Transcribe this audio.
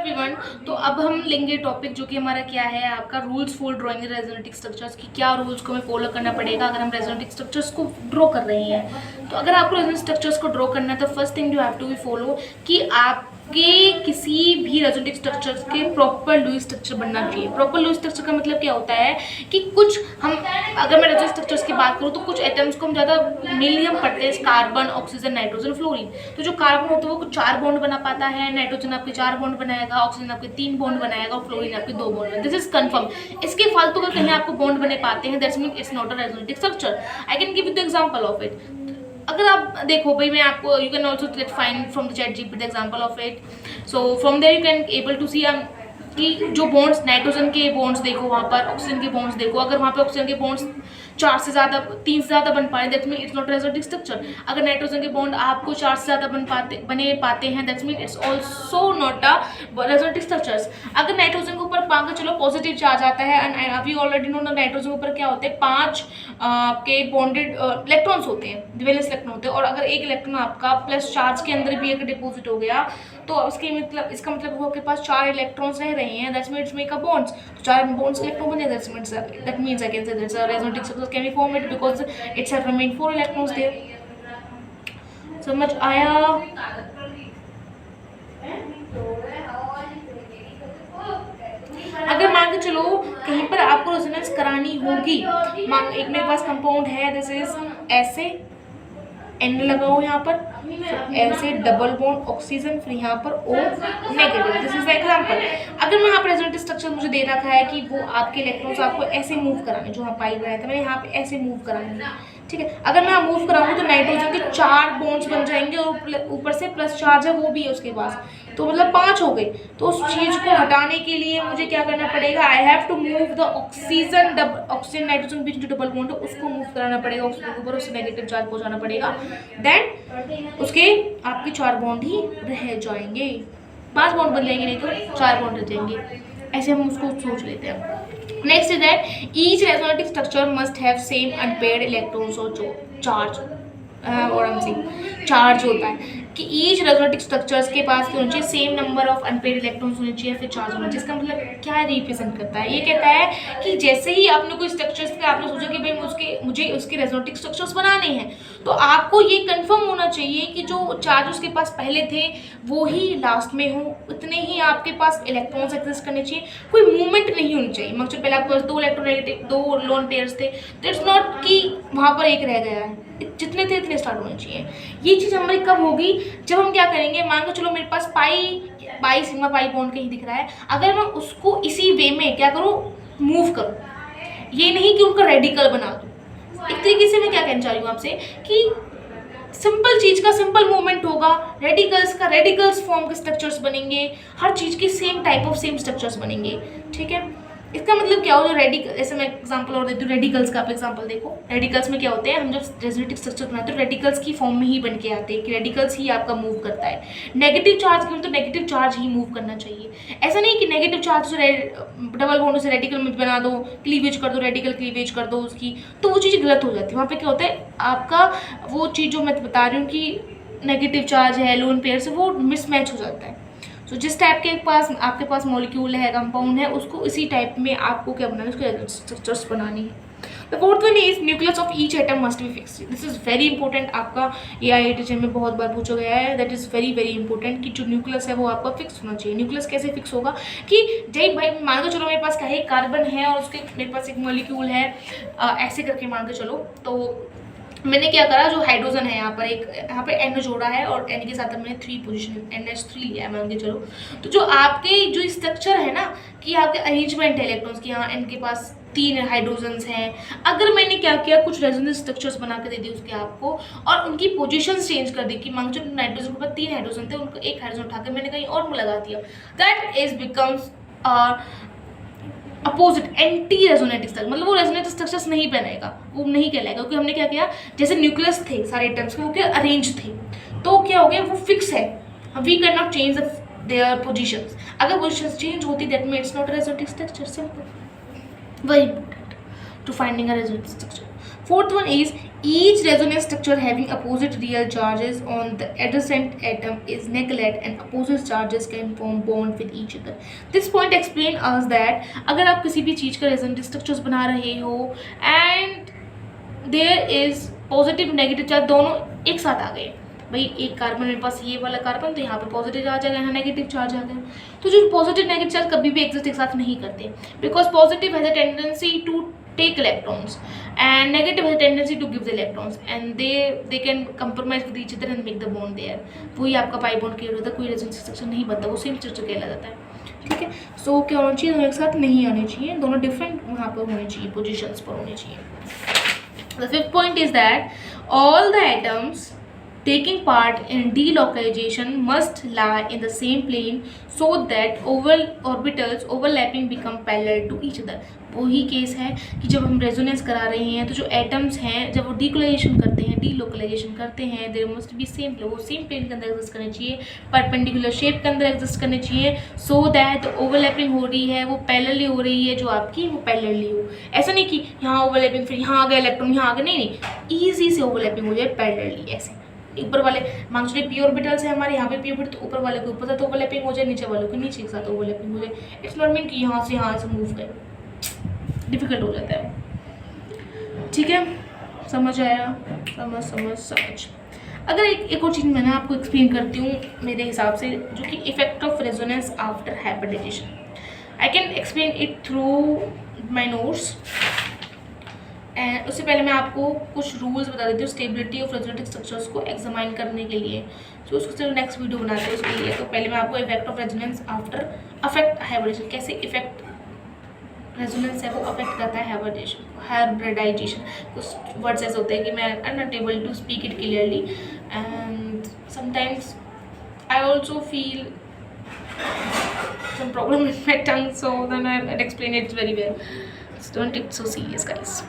Everyone. तो अब हम लेंगे टॉपिक जो कि हमारा क्या है, आपका रूल्स फॉर ड्राइंग रेजोनेटिक स्ट्रक्चर्स की। क्या रूल्स को हमें फॉलो करना पड़ेगा अगर हम रेजोनेटिक स्ट्रक्चर्स को ड्रॉ कर रहे हैं। तो अगर आपको रेजोनेटिक स्ट्रक्चर्स को ड्रॉ करना है तो first thing you have to be follow कि आपके किसी भी रेजोनेटिक स्ट्रक्चर्स के प्रॉपर लुईस स्ट्रक्चर बनना चाहिए। प्रॉपर लुईस स्ट्रक्चर का मतलब क्या होता है कि कुछ हम, अगर मैं रेजोनेटिक स्ट्रक्चर्स की बात करूँ तो कुछ एटम्स को हम ज़्यादा मिलियम पढ़ते हैं, कार्बन, ऑक्सीजन, नाइट्रोजन, फ्लोरीन। तो जो कार्बन होता है वो कुछ 4 बॉन्ड बना पाता है, नाइट्रोजन आपके 4 बॉन्ड बनाएगा, ऑक्सीजन आपके 3 बॉन्ड बनाएगा और फ्लोरीन आपके 2 बॉन्ड बनाएगा। This is confirm. इसके फालतू अगर कहीं आपको बॉन्ड बने पाते हैं, that's mean it's not a resonetic structure. I can give you the example of it. अगर आप देखो भाई, मैं आपको, you can also get find from the chat GPT the example of it. So from there you can able to see कि जो bonds, nitrogen के bonds देखो, वहाँ पर ऑक्सीजन के बॉन्ड्स देखो, अगर वहाँ पे ऑक्सीजन के बॉन्ड्स 4 से ज़्यादा, 3 से ज़्यादा बन पाए, that's mean it's not resonetic structure. अगर नाइट्रोजन के बॉन्ड आपको 4 से ज़्यादा बने पाते हैं, that's mean it's also not a resonetic structures. अगर नाइट्रोजन के ऊपर मान के चलो पॉजिटिव चार्ज आता है, एंड अभी ऑलरेडी नो नाइट्रोजन के ऊपर क्या होते हैं, 5 आपके बॉन्डेड इलेक्ट्रॉन्स होते हैं, वैलेंस इलेक्ट्रॉन होते हैं, और अगर एक इलेक्ट्रॉन आपका प्लस चार्ज के अंदर भी अगर डिपॉजिट हो गया तो उसके मतलब, इसका मतलब वो आपके पास 4 इलेक्ट्रॉन्स रह रहे हैं, that's mean it's make a bonds. तो 4 बॉन्ड्स इलेक्ट्रॉन बने, that means I can say that's a resonetic structure can be form it because it's have remain 4 electrons there. समझ आया? अगर मान के चलो कहीं पर आपको रेजोनेंस करानी होगी, मान एक मेरे पास कंपाउंड है, दिस इज ऐसे एन लगाओ यहाँ पर, ऐसे डबल बॉन्ड ऑक्सीजन, फिर यहाँ पर O negative, this is example. अगर मैं यहाँ पर रेजोनेटिक स्ट्रक्चर मुझे दे रखा है कि वो आपके इलेक्ट्रॉन्स आपको ऐसे मूव कराने, जो यहाँ पाई रहा था मैंने यहाँ पे ऐसे मूव कराने, ठीक है। अगर मैं मूव कराऊंगी तो नाइट्रोजन के 4 बॉन्ड्स बन जाएंगे और ऊपर से प्लस चार्ज है वो भी है उसके पास, तो मतलब 5 हो गए। तो उस चीज़ को हटाने के लिए मुझे क्या करना पड़ेगा, I have to move the oxygen nitrogen बीच जो डबल बॉन्ड है उसको मूव कराना पड़ेगा, उसके ऊपर उससे नेगेटिव चार्ज पहुंचाना पड़ेगा, देन उसके आपके 4 बॉन्ड ही रह जाएंगे। 5 बॉन्ड बन जाएंगे, नहीं तो 4 बॉन्ड रह जाएंगे। ऐसे हम उसको सोच लेते हैं। Next is that each resonetic structure must have same unpaired electrons और चार्ज, और चार्ज होता है कि ईच रेजोनेटिक स्ट्रक्चर्स के पास होना चाहिए same number of unpaired electrons होने चाहिए, फिर चार्ज होना चाहिए। इसका मतलब क्या रिप्रेजेंट करता है, ये कहता है कि जैसे ही आपने कोई स्ट्रक्चर्स का आपने सोचा कि भाई मुझे उसके रेजोनेटिक स्ट्रक्चर्स बनाने हैं, तो आपको ये कंफर्म होना चाहिए कि जो चार्ज उसके पास पहले थे वो ही लास्ट में हो, उतने ही आपके पास इलेक्ट्रॉन्स एग्जिस्ट करने चाहिए, कोई मूवमेंट नहीं होनी चाहिए। मतलब पहले आपके पास 2 इलेक्ट्रोनेगेटिव 2 लोन पेयर्स थे, तो इट्स नॉट कि वहाँ पर एक रह गया है, जितने थे इतने स्टार्ट होने चाहिए। ये चीज़ हमारी कब होगी, जब हम क्या करेंगे, मान के चलो मेरे पास पाई सिग्मा पाई बॉन्ड कहीं दिख रहा है, अगर मैं उसको इसी वे में क्या करूँ, मूव करूँ, ये नहीं कि उनका रेडिकल बना दूँ। एक तरीके से मैं क्या कहना चाह रही हूँ आपसे कि सिंपल चीज का सिंपल मूवमेंट होगा, रेडिकल्स का रेडिकल्स फॉर्म के स्ट्रक्चर्स बनेंगे, हर चीज के same type of same structures बनेंगे, ठीक है। इसका मतलब क्या हो, जो रेडिकल, जैसे मैं एग्जांपल और देती हूँ, रेडिकल्स का आप एग्जांपल देखो। रेडिकल्स में क्या होते हैं, हम जब रेजोनेटिक स्ट्रक्चर बनाते हैं रेडिकल्स की फॉर्म में ही बन के आते हैं कि रेडिकल्स ही आपका मूव करता है। नेगेटिव चार्ज के तो नेगेटिव चार्ज ही मूव करना चाहिए, ऐसा नहीं कि नेगेटिव चार्ज से डबल बॉन्ड से रेडिकल में बना दो, क्लीवेज कर दो, रेडिकल क्लीवेज कर दो उसकी, तो वो चीज़ गलत हो जाती है। वहाँ पे क्या होता है, आपका वो चीज़ जो मैं बता रही हूँ कि नेगेटिव चार्ज है लोन पेयर से, वो मिसमैच हो जाता है। तो जिस टाइप के पास आपके पास मॉलिक्यूल है, कंपाउंड है, उसको इसी टाइप में आपको क्या बनाना है, उसको स्ट्रक्चर्स बनानी है। The fourth one is nucleus of each atom must be fixed. This is very important, आपका AIIT में बहुत बार पूछा गया है, that is very very important कि जो न्यूक्लियस है वो आपका फिक्स होना चाहिए। न्यूक्लियस कैसे फिक्स होगा कि जय भाई मान के चलो मेरे पास क्या है, कार्बन है और उसके मेरे पास एक मॉलिक्यूल है, ऐसे करके मान के चलो, तो मैंने क्या करा, जो हाइड्रोजन है यहाँ पर एक, यहाँ पे N जोड़ा है और N के साथ मैंने 3 पोजीशन NH3 लिया है मान के चलो। तो जो आपके जो स्ट्रक्चर है ना, कि आपके अरेंजमेंट है इलेक्ट्रॉन्स की, यहाँ N के पास 3 हाइड्रोजन्स हैं, अगर मैंने क्या किया, कुछ रेजोनेंस स्ट्रक्चर्स बना के दे दी उसके आपको, और उनकी पोजीशंस चेंज कर दी कि मान के चलो नाइट्रोजन के पास 3 हाइड्रोजन थे, उनको एक हाइड्रोजन उठा के मैंने कहीं और में लगा दिया, that is becomes opposite anti resonetic structure, मतलब वो रेजोनेटिक स्ट्रक्चर्स नहीं बनाएगा, वो नहीं कहलाएगा, क्योंकि हमने क्या किया, जैसे न्यूक्लियस थे सारे एटम्स के, वो क्या अरेंज थे, तो क्या हो गया, वो फिक्स है, we can not change their positions. अगर पोजीशंस चेंज होती that means not resonetic structure, simple, very important to finding a resonetic structure. Fourth one is Each resonance structure having opposite real charges on the adjacent atom is neglected and opposite charges can form bond with each other. This point explain us that अगर आप किसी भी चीज़ का resonance structures बना रहे हो and there is positive negative charge दोनों एक साथ आ गए, भाई एक कार्बन मेरे पास ये वाला कार्बन तो यहाँ पे पॉजिटिव चार्ज आ गया, यहाँ नेगेटिव चार्ज आ गया, तो जो पॉजिटिव नेगेटिव चार्ज कभी भी एग्जिस्ट एक साथ नहीं करते because positive has a tendency to take electrons and negative has a tendency to give the electrons and they can compromise with each other and make the bond there. वही आपका pi bond create होता है, कोई resonance structure नहीं बनता, वो same structure कहला जाता है, ठीक है. सो क्या होना चाहिए, दोनों एक साथ नहीं आने चाहिए, दोनों डिफरेंट वहाँ पर होने चाहिए, पोजिशंस पर होने चाहिए. The fifth point is that all the atoms taking part in delocalization must lie in the same plane so that orbitals overlapping become parallel to each other. वही केस है कि जब हम रेजोनेंस करा रहे हैं तो जो एटम्स हैं जब वो डीलोकलाइजेशन करते हैं देयर मस्ट बी सेम, वो सेम प्लेन के अंदर एग्जिस्ट करने चाहिए, परपेंडिकुलर शेप के अंदर एग्जिस्ट करने चाहिए, सो दैट ओवरलैपिंग हो रही है वो पैरेलली हो रही है, जो आपकी वो पैरेलली हो. ऐसा नहीं कि यहाँ ओवरलैपिंग फिर यहाँ आ गया इलेक्ट्रॉन यहाँ आ गया, नहीं, ईजी से ओवरलैपिंग हो जाए पैरेलली. ऐसे ऊपर वाले मान लीजिए पी ऑर्बिटल्स है हमारे, यहाँ पे पी ऑर्बिटल, तो ऊपर वाले के ऊपर साथ ओवरलैपिंग हो जाए, नीचे वालों के नीचे के साथ ओवरलैपिंग हो जाए. इट्स नॉट मीन कि यहाँ से मूव गए, डिफिकल्ट हो जाता है, ठीक है. समझ आया, समझ. अगर एक और चीज़ मैं ना आपको एक्सप्लेन करती हूँ मेरे हिसाब से, जो कि effect of resonance after hybridisation. I can explain it through my notes. And उससे पहले मैं आपको कुछ रूल्स बता देती हूँ स्टेबिलिटी ऑफ रेजोनेटिक स्ट्रक्चर्स को एग्जामाइन करने के लिए. तो उसको सिर्फ नेक्स्ट वीडियो बनाते हैं उसके लिए. तो पहले मैं आपको effect of resonance after affect hybridisation, कैसे इफेक्ट रेजोनेंस है वो अफेक्ट करता है हाइब्रिडाइजेशन. कुछ वर्ड्स ऐसे होते हैं कि मैं I am not able to speak it clearly and sometimes I also feel some problem with my tongue, so then I'll explain it very well. So don't take it so serious, guys.